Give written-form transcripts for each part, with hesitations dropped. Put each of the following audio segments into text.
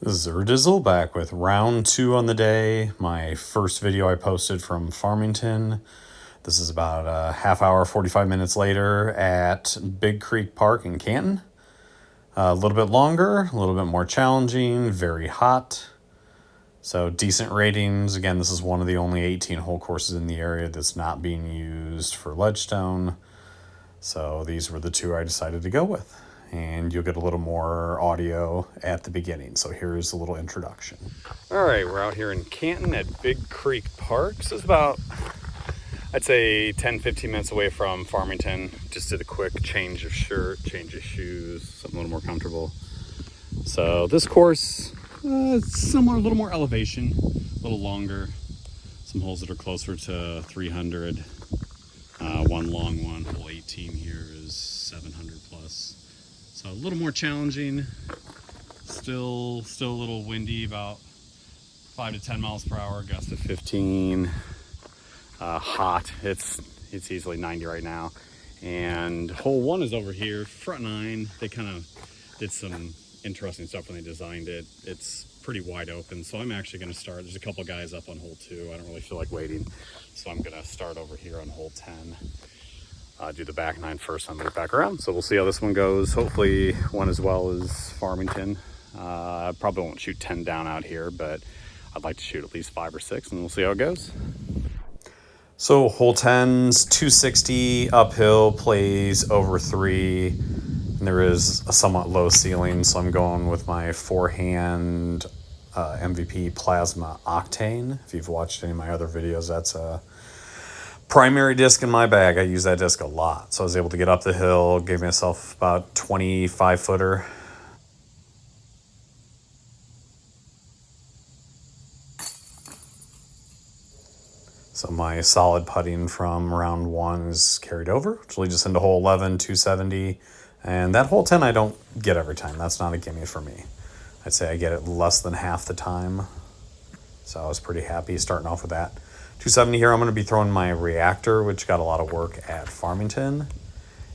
This is Urdizzle back with round 2 on the day. My first video I posted from Farmington. This is about a half hour, 45 minutes later at Big Creek Park in Canton. A little bit longer, a little bit more challenging, very hot. So decent ratings. Again, this is one of the only 18 hole courses in the area that's not being used for ledgestone. So these were the two I decided to go with. And you'll get a little more audio at the beginning. So here's a little introduction. All right, we're out here in Canton at Big Creek Park. So it's about, I'd say 10-15 minutes away from Farmington. Just did a quick change of shirt, change of shoes, something a little more comfortable. So this course, somewhat a little more elevation, a little longer. Some holes that are closer to 300. One long one, hole 18 here is 700 plus. So a little more challenging, still a little windy, about 5 to 10 miles per hour, gust of 15. Hot, it's easily 90 right now. And hole 1 is over here, front 9. They kind of did some interesting stuff when they designed it. It's pretty wide open, so I'm actually going to start. There's a couple guys up on hole 2. I don't really feel like waiting, so I'm going to start over here on hole 10. Do the back 9 first, I'm gonna back around. So we'll see how this one goes. Hopefully one as well as Farmington. I probably won't shoot 10 down out here, but I'd like to shoot at least 5 or 6 and we'll see how it goes. So hole 10's 260 uphill, plays over 3. And there is a somewhat low ceiling, so I'm going with my 4-hand MVP Plasma Octane. If you've watched any of my other videos, that's a primary disc in my bag. I use that disc a lot. So I was able to get up the hill, gave myself about 25 footer. So my solid putting from round 1 is carried over, which leads us into hole 11, 270. And that hole 10 I don't get every time. That's not a gimme for me. I'd say I get it less than half the time. So I was pretty happy starting off with that. 270 here, I'm going to be throwing my reactor, which got a lot of work at Farmington.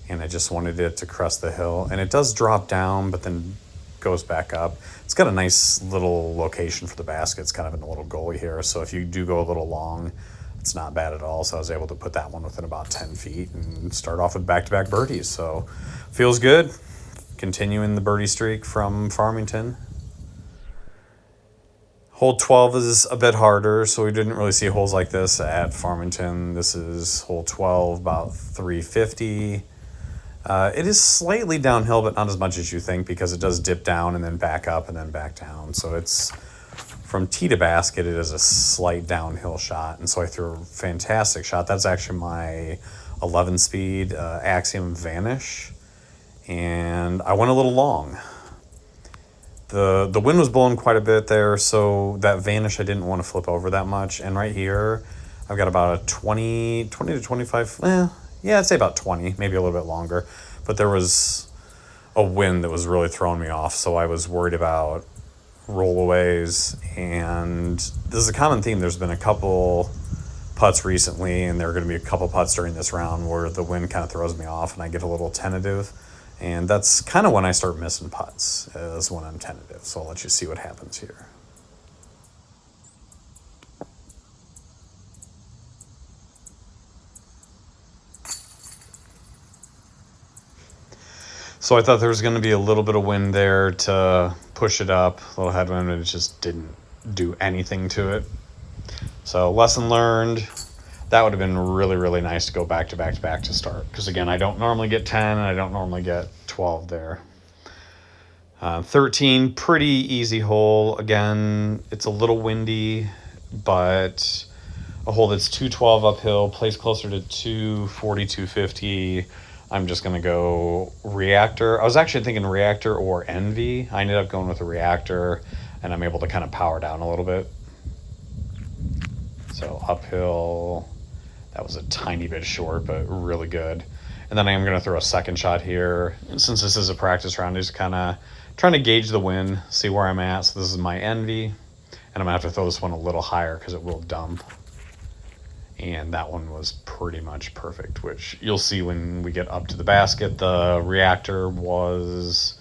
And I just wanted it to crest the hill. And it does drop down, but then goes back up. It's got a nice little location for the basket. It's kind of in a little gully here. So if you do go a little long, it's not bad at all. So I was able to put that one within about 10 feet and start off with back-to-back birdies. So feels good. Continuing the birdie streak from Farmington. Hole 12 is a bit harder, so we didn't really see holes like this at Farmington. This is hole 12, about 350. It is slightly downhill, but not as much as you think, because it does dip down and then back up and then back down. So it's from tee to basket, it is a slight downhill shot. And so I threw a fantastic shot. That's actually my 11-speed Axiom Vanish. And I went a little long. The wind was blowing quite a bit there, so that Vanish I didn't want to flip over that much. And right here, I've got about a 20 to 25, yeah, I'd say about 20, maybe a little bit longer. But there was a wind that was really throwing me off, so I was worried about rollaways. And this is a common theme. There's been a couple putts recently, and there are going to be a couple putts during this round where the wind kind of throws me off and I get a little tentative. And that's kind of when I start missing putts, is when I'm tentative. So I'll let you see what happens here. So I thought there was going to be a little bit of wind there to push it up, a little headwind, but it just didn't do anything to it. So lesson learned. That would have been really, really nice to go back to back to back to start. Because again, I don't normally get 10 and I don't normally get 12 there. 13, pretty easy hole. Again, it's a little windy, but a hole that's 212 uphill, plays closer to 240, 250. I'm just going to go reactor. I was actually thinking reactor or envy. I ended up going with a reactor, and I'm able to kind of power down a little bit. So uphill, that was a tiny bit short, but really good. And then I am going to throw a second shot here. And since this is a practice round, just kind of trying to gauge the wind, see where I'm at. So this is my envy. And I'm going to have to throw this one a little higher because it will dump. And that one was pretty much perfect, which you'll see when we get up to the basket. The reactor was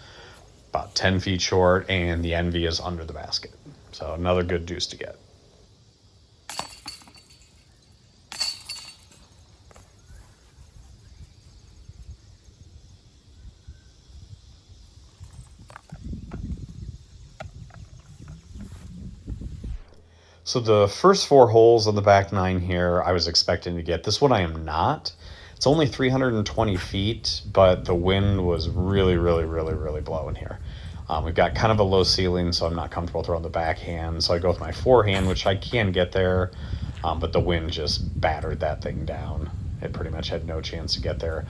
about 10 feet short, and the envy is under the basket. So another good deuce to get. So the first 4 holes on the back 9 here, I was expecting to get. This one I am not. It's only 320 feet, but the wind was really blowing here. We've got kind of a low ceiling, so I'm not comfortable throwing the backhand. So I go with my forehand, which I can get there, but the wind just battered that thing down. It pretty much had no chance to get there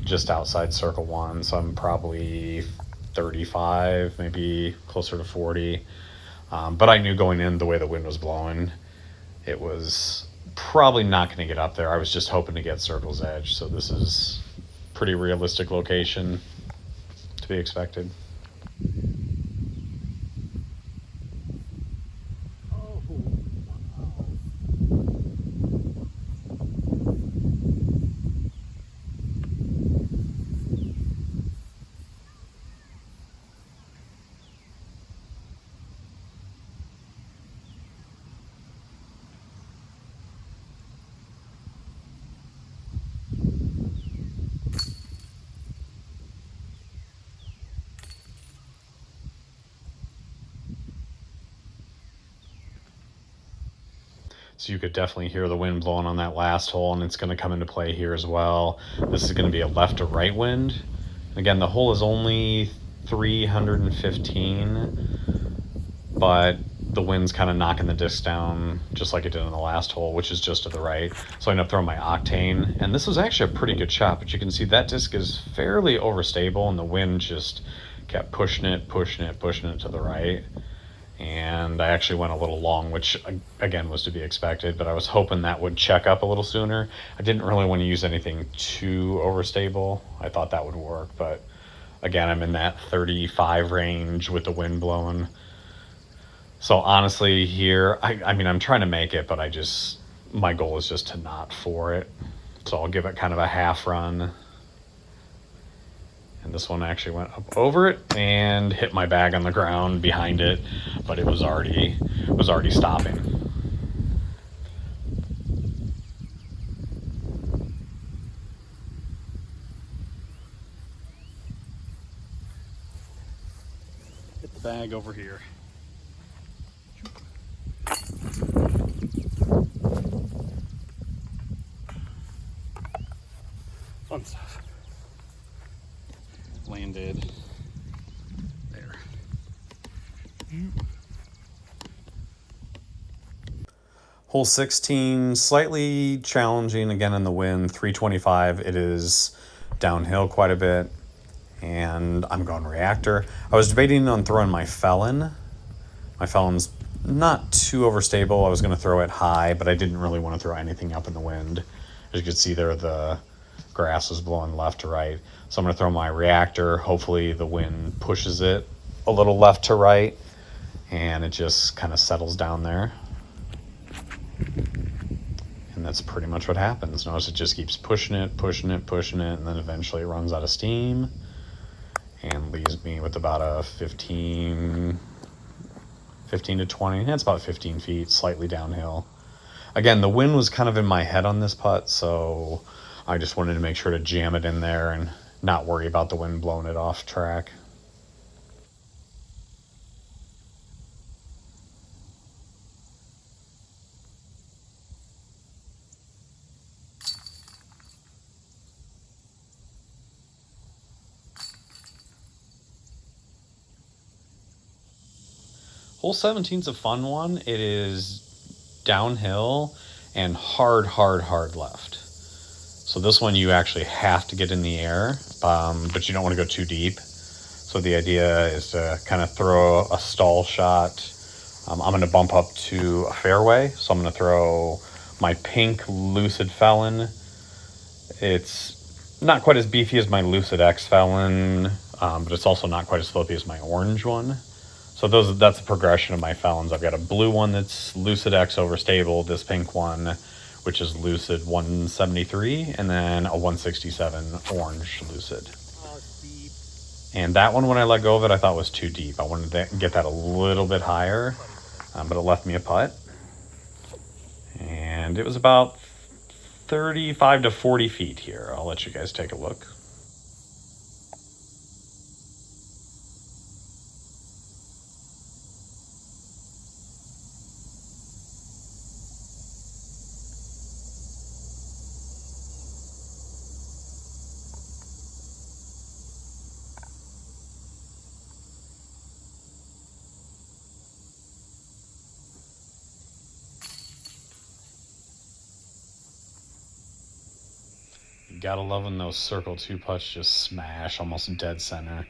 just outside circle 1, so I'm probably 35, maybe closer to 40. But I knew going in the way the wind was blowing, it was probably not going to get up there. I was just hoping to get circle's edge, so this is pretty realistic location to be expected. So you could definitely hear the wind blowing on that last hole, and it's going to come into play here as well. This is going to be a left to right wind. Again, the hole is only 315, but the wind's kind of knocking the disc down just like it did in the last hole, which is just to the right. So I end up throwing my octane, and this was actually a pretty good shot, but you can see that disc is fairly overstable, and the wind just kept pushing it to the right. And I actually went a little long, which again was to be expected, but I was hoping that would check up a little sooner. I didn't really want to use anything too overstable. I thought that would work, but again, I'm in that 35 range with the wind blowing. So honestly here, I mean, I'm trying to make it, but my goal is just to not for it. So I'll give it kind of a half run. And this one actually went up over it and hit my bag on the ground behind it, but it was already stopping. Hit the bag over here. Fun stuff. Landed there. Hole 16, slightly challenging again in the wind, 325. It is downhill quite a bit, and I'm going reactor. I was debating on throwing my felon. My felon's not too overstable. I was going to throw it high, but I didn't really want to throw anything up in the wind. As you can see there, the grass was blowing left to right. So I'm going to throw my reactor. Hopefully the wind pushes it a little left to right, and it just kind of settles down there. And that's pretty much what happens. Notice it just keeps pushing it, and then eventually it runs out of steam and leaves me with about a 15 to 20. That's about 15 feet, slightly downhill. Again, the wind was kind of in my head on this putt, so I just wanted to make sure to jam it in there and not worry about the wind blowing it off track. Hole 17's a fun one. It is downhill and hard left. So this one you actually have to get in the air, but you don't want to go too deep. So the idea is to kind of throw a stall shot. I'm going to bump up to a fairway, so I'm going to throw my pink Lucid Felon. It's not quite as beefy as my Lucid X Felon, but it's also not quite as slopey as my orange one. So that's a progression of my Felons. I've got a blue one that's Lucid X overstable, this pink one, which is Lucid 173, and then a 167 orange Lucid. And that one, when I let go of it, I thought was too deep. I wanted to get that a little bit higher, but it left me a putt. And it was about 35 to 40 feet here. I'll let you guys take a look. Gotta love when those circle 2 putts just smash almost dead center.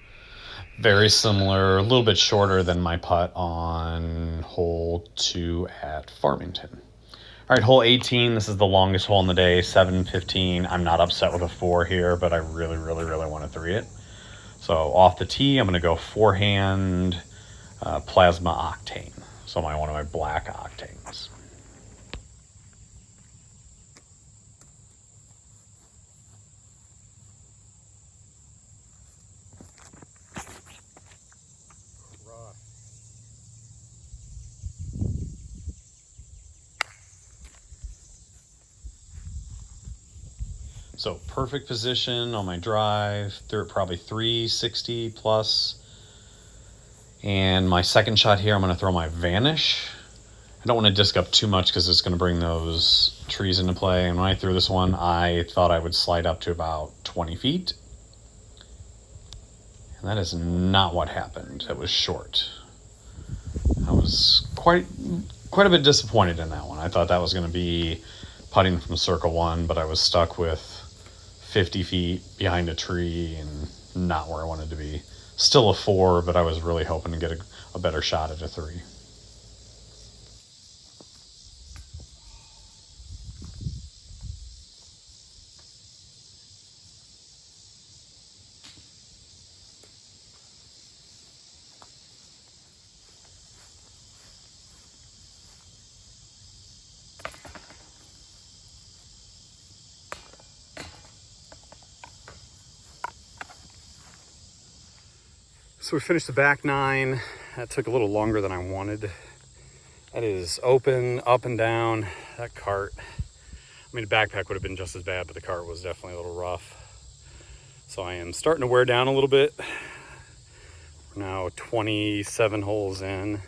Very similar, a little bit shorter than my putt on hole 2 at Farmington. All right, hole 18, this is the longest hole in the day, 7:15. I'm not upset with a 4 here, but I really want to 3 it. So off the tee, I'm going to go forehand plasma octane. So one of my black octanes. So perfect position on my drive, threw it probably 360 plus. And my second shot here, I'm going to throw my vanish. I don't want to disc up too much because it's going to bring those trees into play. And when I threw this one, I thought I would slide up to about 20 feet. And that is not what happened. It was short. I was quite a bit disappointed in that one. I thought that was going to be putting from circle 1, but I was stuck with 50 feet behind a tree and not where I wanted to be. Still a 4, but I was really hoping to get a better shot at a 3. So we finished the back 9. That took a little longer than I wanted. That is open, up and down. That cart, I mean, the backpack would have been just as bad, but the cart was definitely a little rough. So I am starting to wear down a little bit. We're now 27 holes in.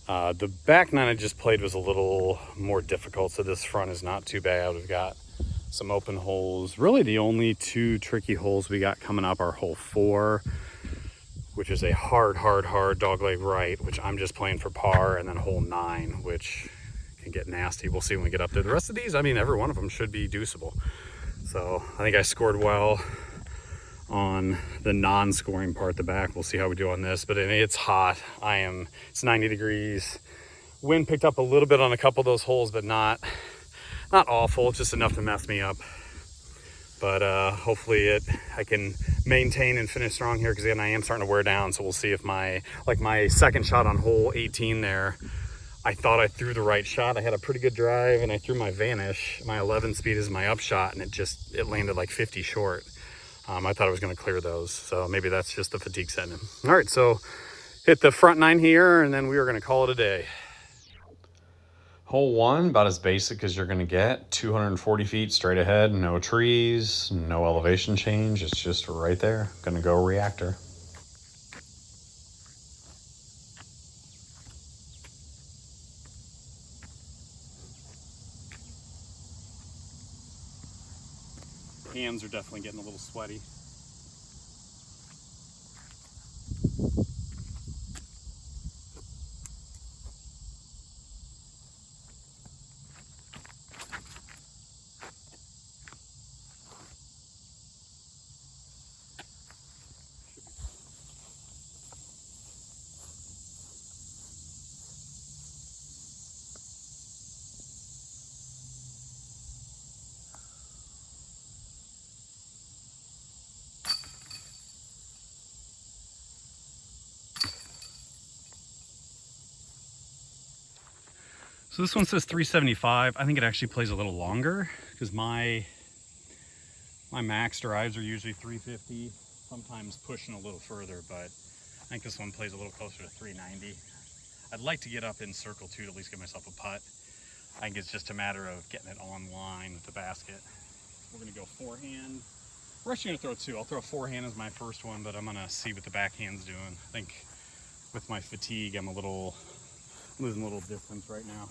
The back 9 I just played was a little more difficult, so this front is not too bad. We've got some open holes. Really the only 2 tricky holes we got coming up are hole 4, which is a hard dogleg right, which I'm just playing for par, and then hole 9, which can get nasty. We'll see when we get up there. The rest of these, I mean, every one of them should be deuceable. So I think I scored well on the non-scoring part, the back. We'll see how we do on this, but it's hot. It's 90 degrees. Wind picked up a little bit on a couple of those holes, but not awful, just enough to mess me up. But hopefully I can maintain and finish strong here, because again, I am starting to wear down. So we'll see if my second shot on hole 18 there, I thought I threw the right shot. I had a pretty good drive and I threw my vanish. My 11 speed is my upshot, and it landed like 50 short. I thought I was going to clear those. So maybe that's just the fatigue setting. All right, so hit the front 9 here, and then we are going to call it a day. Hole 1, about as basic as you're going to get. 240 feet straight ahead, no trees, no elevation change. It's just right there. Going to go reactor. Hands are definitely getting a little sweaty. So this one says 375. I think it actually plays a little longer, because my max drives are usually 350. sometimes pushing a little further, but I think this one plays a little closer to 390. I'd like to get up in circle 2 to at least give myself a putt. I think it's just a matter of getting it on line with the basket. We're gonna go forehand. We're actually gonna throw 2. I'll throw a forehand as my first one, but I'm gonna see what the backhand's doing. I think with my fatigue, I'm losing a little distance right now.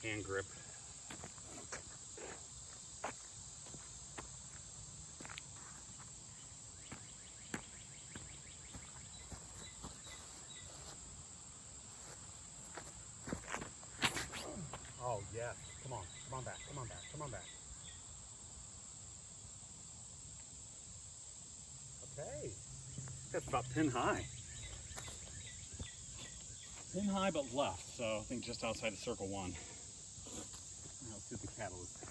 Hand grip. Oh yeah, come on back, come on back, come on back. Okay, that's about pin high. Pin high but left, so I think just outside of circle 1. Now let's see what the catalyst is.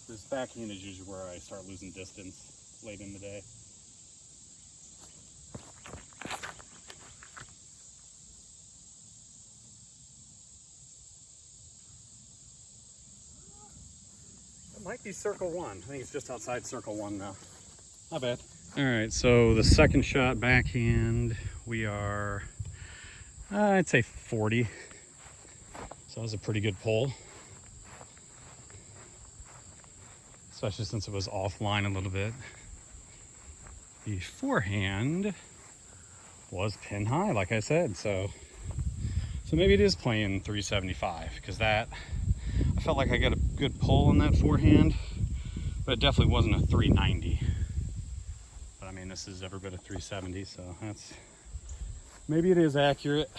This backhand is usually where I start losing distance late in the day. Might be circle 1. I think it's just outside circle 1 now. Not bad. All right, so the second shot backhand, we are, I'd say 40. So that was a pretty good pull. Especially since it was offline a little bit. The forehand was pin high, like I said. So maybe it is playing 375 because that, I felt like I got a good pull on that forehand, but it definitely wasn't a 390. But I mean, this is every bit of 370, so that's, maybe it is accurate.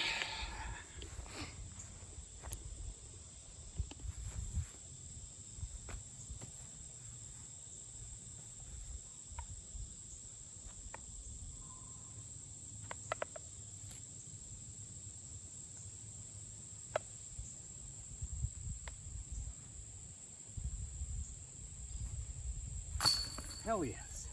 Hell yes.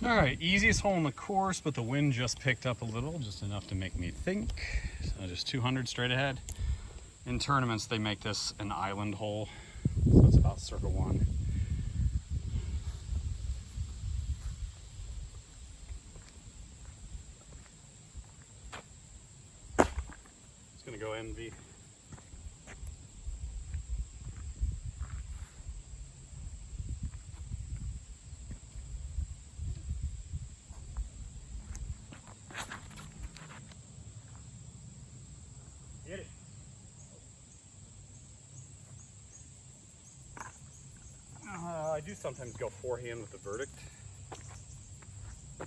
All right, easiest hole in the course, but the wind just picked up a little, just enough to make me think. So just 200 straight ahead. In tournaments, they make this an island hole, so it's about circle 1. It's gonna go NV. Get it. I do sometimes go forehand with the verdict. A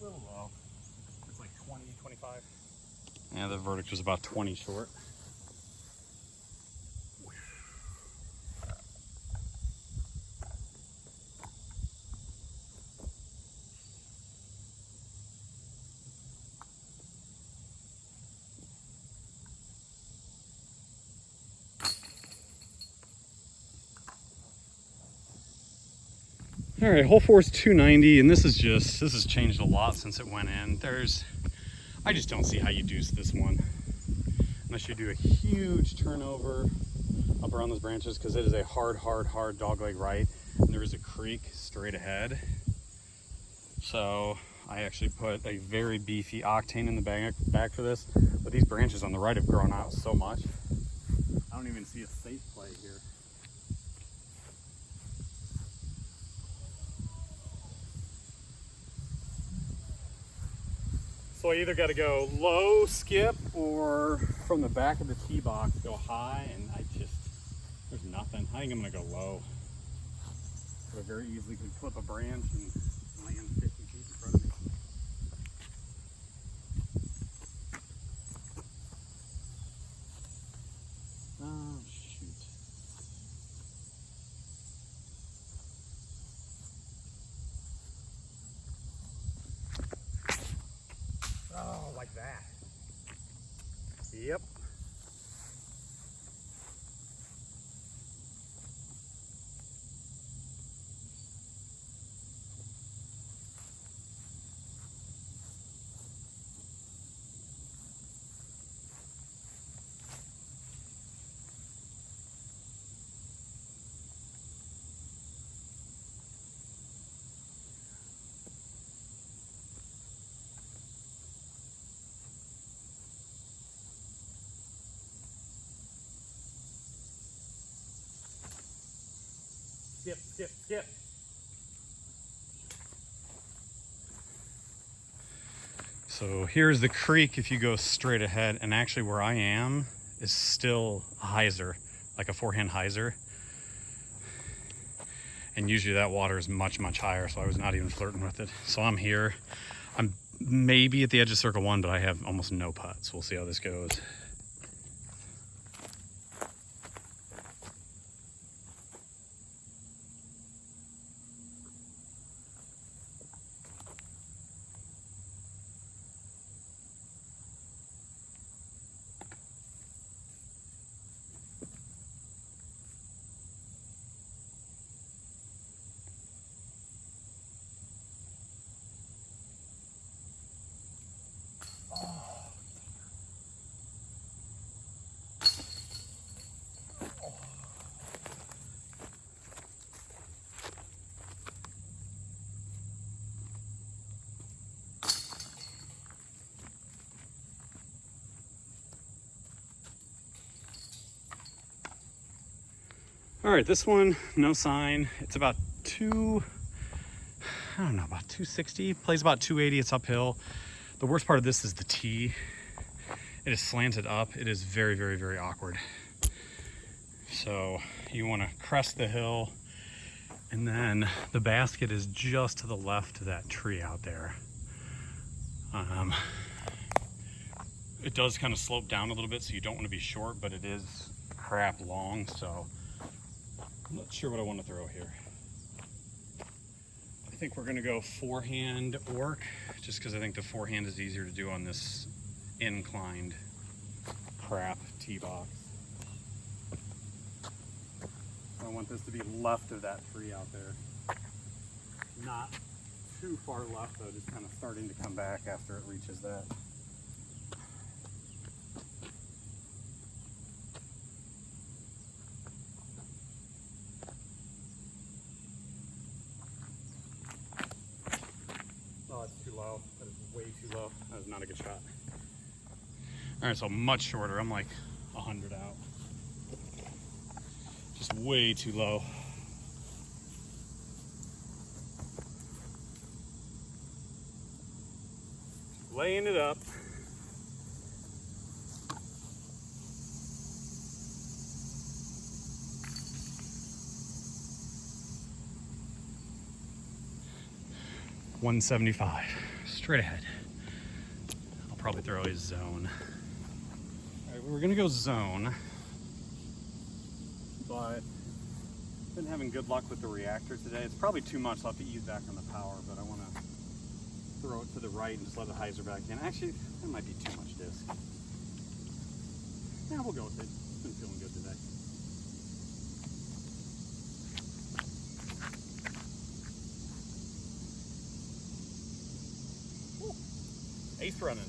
little low. It's like 20, 25. Yeah, the verdict was about 20 short. All right, hole 4 is 290, and this has changed a lot since it went in. I just don't see how you deuce this one unless you do a huge turnover up around those branches, because it is a hard dogleg right, and there is a creek straight ahead. So I actually put a very beefy octane in the back for this, but these branches on the right have grown out so much. I don't even see a safe play here. So I either got to go low skip or from the back of the tee box go high, and there's nothing. I think I'm going to go low. So I very easily could flip a branch and land 50 feet in front of me. Oh, shoot. Oh, like that. Yep. Skip, skip, skip. So here's the creek if you go straight ahead, and actually where I am is still a hyzer, like a forehand hyzer. And usually that water is much, much higher, so I was not even flirting with it. So I'm here. I'm maybe at the edge of circle one, but I have almost no putts. We'll see how this goes. All right, this one, no sign. It's about about 260, plays about 280, it's uphill. The worst part of this is the tee. It is slanted up. It is very, very, very awkward. So you wanna crest the hill, and then the basket is just to the left of that tree out there. It does kind of slope down a little bit, so you don't wanna be short, but it is crap long, so I'm not sure what I want to throw here. I think we're going to go forehand orc, just because I think the forehand is easier to do on this inclined crap tee box. I want this to be left of that tree out there. Not too far left though, just kind of starting to come back after it reaches that. Oh, it's too low. That is way too low. That is not a good shot. All right, so much shorter. I'm like 100 out. Just way too low. Laying it up. $175 straight ahead. I'll probably throw a zone. All right, we're gonna go zone, but been having good luck with the reactor today. It's probably too much. I'll have to ease back on the power, but I want to throw it to the right and just let the hyzer back in. Actually, that might be too much disc. Yeah, we'll go with it. It's been feeling good today. Ooh, ace running.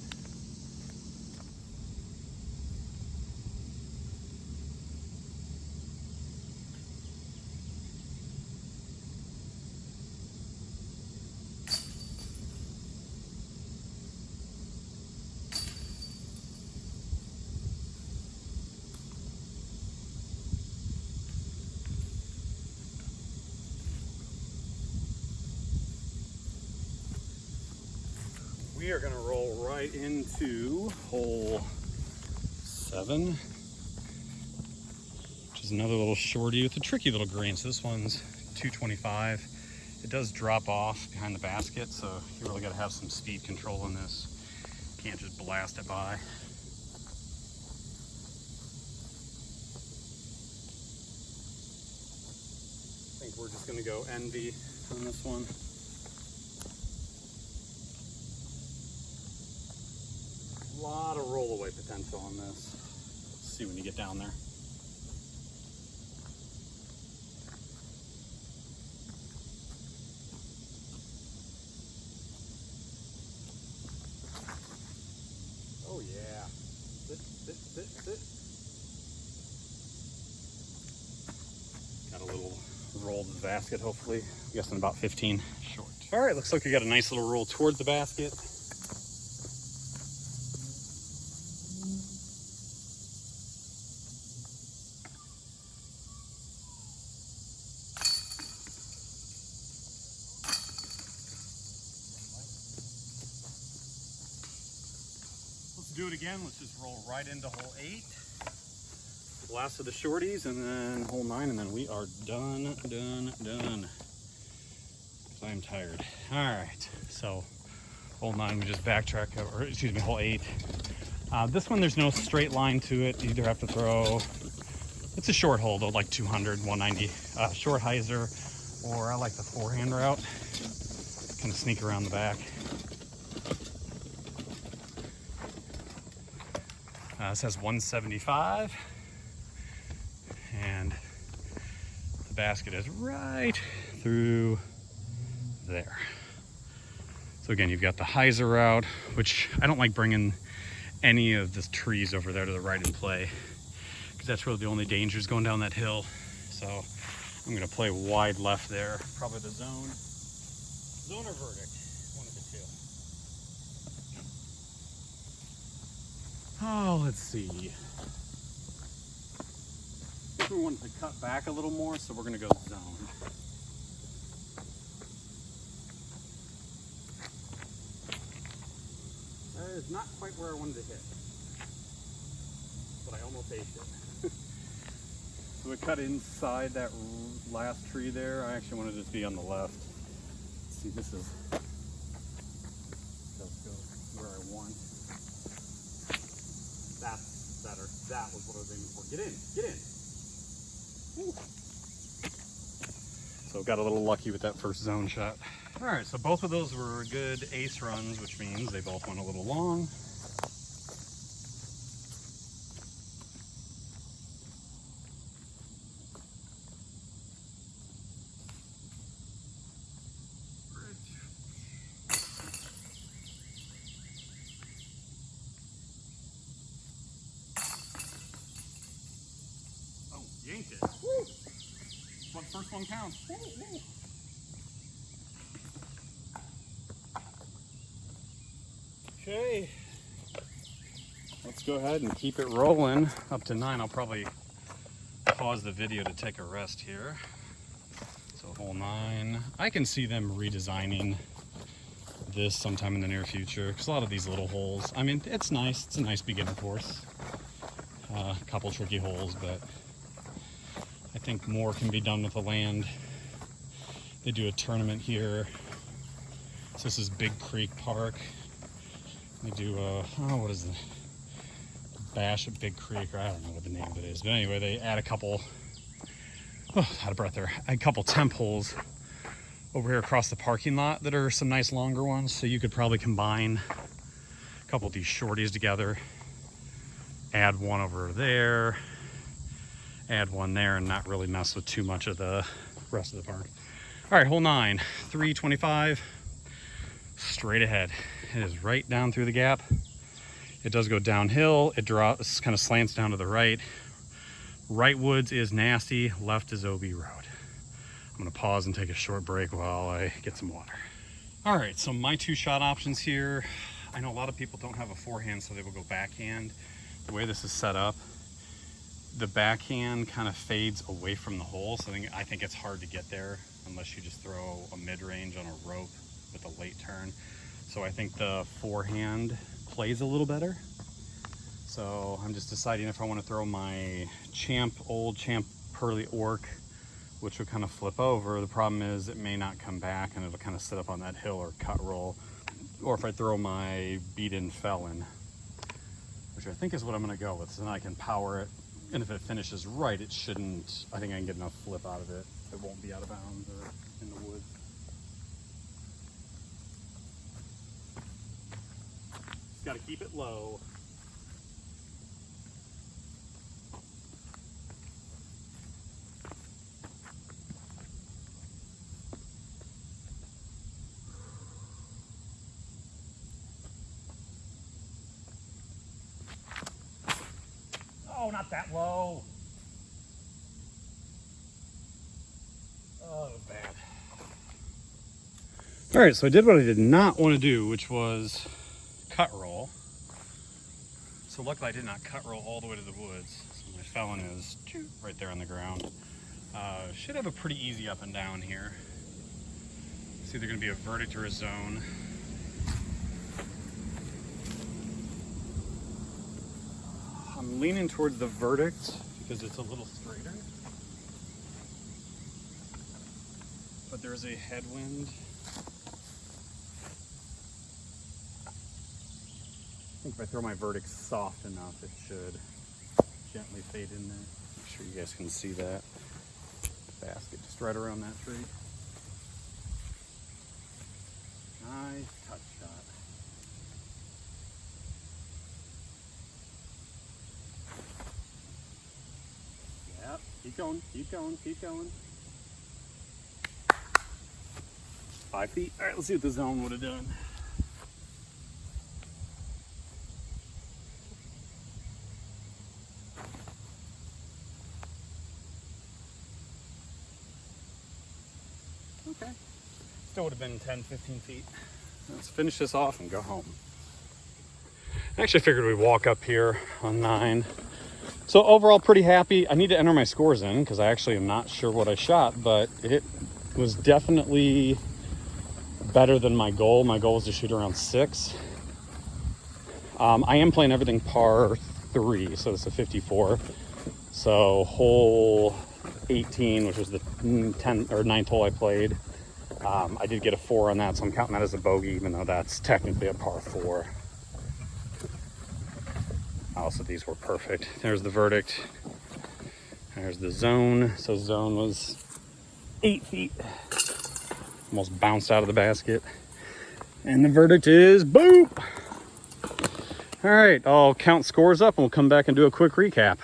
We are going to roll right into hole 7, which is another little shorty with a tricky little green. So this one's 225. It does drop off behind the basket, so you really got to have some speed control in this. Can't just blast it by. I think we're just going to go envy on this one. A lot of roll away potential on this. Let's see when you get down there. Oh yeah. Sit, sit, sit, sit. Got a little roll to the basket, hopefully. I'm guessing about 15 short. All right, looks like we got a nice little roll towards the basket. do it again. Let's just roll right into hole 8. Last of the shorties, and then hole 9, and then we are done. I'm tired. All right, so hole 9, we just backtrack, or excuse me, hole 8. This one, there's no straight line to it. You either have to throw, it's a short hole though, like 200, 190, short hyzer, or I like the forehand route. Kind of sneak around the back. This has 175, and the basket is right through there. So again, you've got the hyzer route, which I don't like bringing any of the trees over there to the right in play, because that's really the only danger is going down that hill. So I'm going to play wide left there, probably the zone or verdict, one of the two. Oh, let's see. I think we wanted to cut back a little more, so we're going to go zone. That is not quite where I wanted to hit, but I almost aced it. So we cut inside that last tree there. I actually wanted it to be on the left. Let's see, this is, does go where I want. That's better. That was what I was aiming for. Get in. Woo. So got a little lucky with that first zone shot. All right, so both of those were good ace runs, which means they both went a little long. Oh, yanked it. Woo. But first one counts. Woo, woo. Okay, let's go ahead and keep it rolling up to 9. I'll probably pause the video to take a rest here. So hole 9, I can see them redesigning this sometime in the near future, because a lot of these little holes, I mean, it's nice. It's a nice beginner course. A couple tricky holes, but I think more can be done with the land. They do a tournament here. So this is Big Creek Park. They do what is the bash at Big Creek, or I don't know what the name of it is, but anyway, they add a couple, out of breath there, a couple temp holes over here across the parking lot that are some nice longer ones. So you could probably combine a couple of these shorties together, add one over there, add one there, and not really mess with too much of the rest of the park. All right, hole 9, 325, straight ahead. It is right down through the gap. It does go downhill. It drops, kind of slants down to the right. Right woods is nasty. Left is OB Road. I'm gonna pause and take a short break while I get some water. All right, so my 2 shot options here. I know a lot of people don't have a forehand, so they will go backhand. The way this is set up, the backhand kind of fades away from the hole, so I think it's hard to get there unless you just throw a mid-range on a rope with a late turn. So I think the forehand plays a little better. So I'm just deciding if I want to throw my old champ Pearly Orc, which would kind of flip over. The problem is it may not come back and it'll kind of sit up on that hill or cut roll. Or if I throw my beat-in Felon, which I think is what I'm going to go with. So then I can power it. And if it finishes right, it shouldn't, I think I can get enough flip out of it. It won't be out of bounds or in the woods. Got to keep it low. Oh, not that low. Oh, that was bad. All right, so I did what I did not want to do, which was cut roll. So luckily I did not cut roll all the way to the woods. So my Felon is right there on the ground. Should have a pretty easy up and down here. It's either going to be a verdict or a zone. I'm leaning towards the verdict because it's a little straighter. But there's a headwind. I think if I throw my verdict soft enough, it should gently fade in there. Make sure you guys can see that. Basket just right around that tree. Nice touch shot. Yep, keep going, keep going, keep going. 5 feet. All right, let's see what the zone would have done. Okay. Still would have been 10, 15 feet. Let's finish this off and go home. I actually figured we'd walk up here on 9. So overall, pretty happy. I need to enter my scores in because I actually am not sure what I shot, but it was definitely better than my goal. My goal was to shoot around 6. I am playing everything par 3, so it's a 54. So hole 18, which was the 10th or 9th hole I played. I did get a 4 on that, so I'm counting that as a bogey, even though that's technically a par 4. Also, these were perfect. There's the verdict. There's the zone. So zone was 8 feet. Almost bounced out of the basket. And the verdict is boop. All right, I'll count scores up and we'll come back and do a quick recap.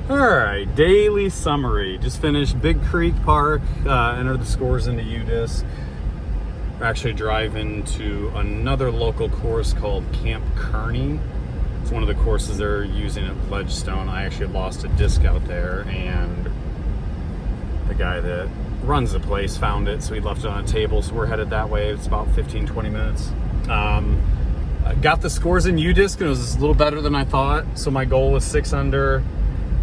All right, daily summary. Just finished Big Creek Park, entered the scores into Urdizzle. We're actually driving to another local course called Camp Kearney. It's one of the courses they're using at Ledgestone. I actually lost a disc out there, and the guy that runs the place found it, so he left it on a table, so we're headed that way. It's about 15-20 minutes. I got the scores in Urdizzle, and it was a little better than I thought, so my goal was 6 under.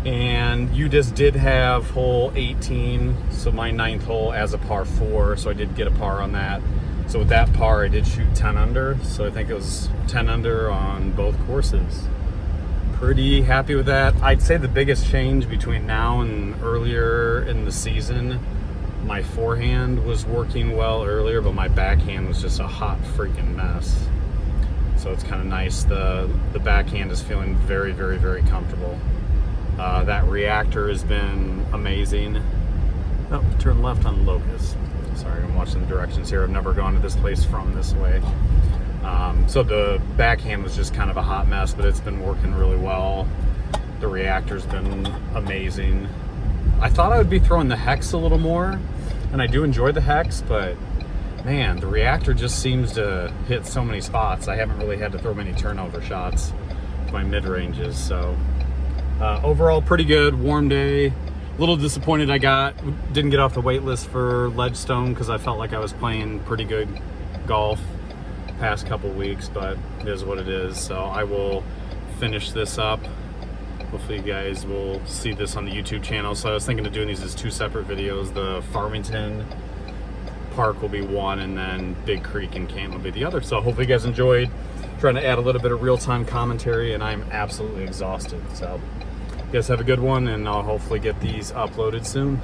And Urdizzle did have hole 18, so my 9th hole as a par 4, so I did get a par on that. So with that par, I did shoot 10 under, so I think it was 10 under on both courses. Pretty happy with that. I'd say the biggest change between now and earlier in the season, my forehand was working well earlier, but my backhand was just a hot freaking mess. So it's kind of nice. The backhand is feeling very, very, very comfortable. That reactor has been amazing. Oh, turn left on Locust. Sorry, I'm watching the directions here. I've never gone to this place from this way. So the backhand was just kind of a hot mess, but it's been working really well. The reactor's been amazing. I thought I would be throwing the hex a little more, and I do enjoy the hex, but man, the reactor just seems to hit so many spots. I haven't really had to throw many turnover shots with my mid-ranges, so overall pretty good. Warm day. A little disappointed I didn't get off the wait list for Ledgestone because I felt like I was playing pretty good golf past couple weeks, but it is what it is. So I will finish this up. Hopefully you guys will see this on the YouTube channel. So I was thinking of doing these as 2 separate videos. The Farmington Park will be one, and then Big Creek and Canto will be the other. So hopefully you guys enjoyed. Trying to add a little bit of real-time commentary, and I'm absolutely exhausted. So you guys have a good one, and I'll hopefully get these uploaded soon.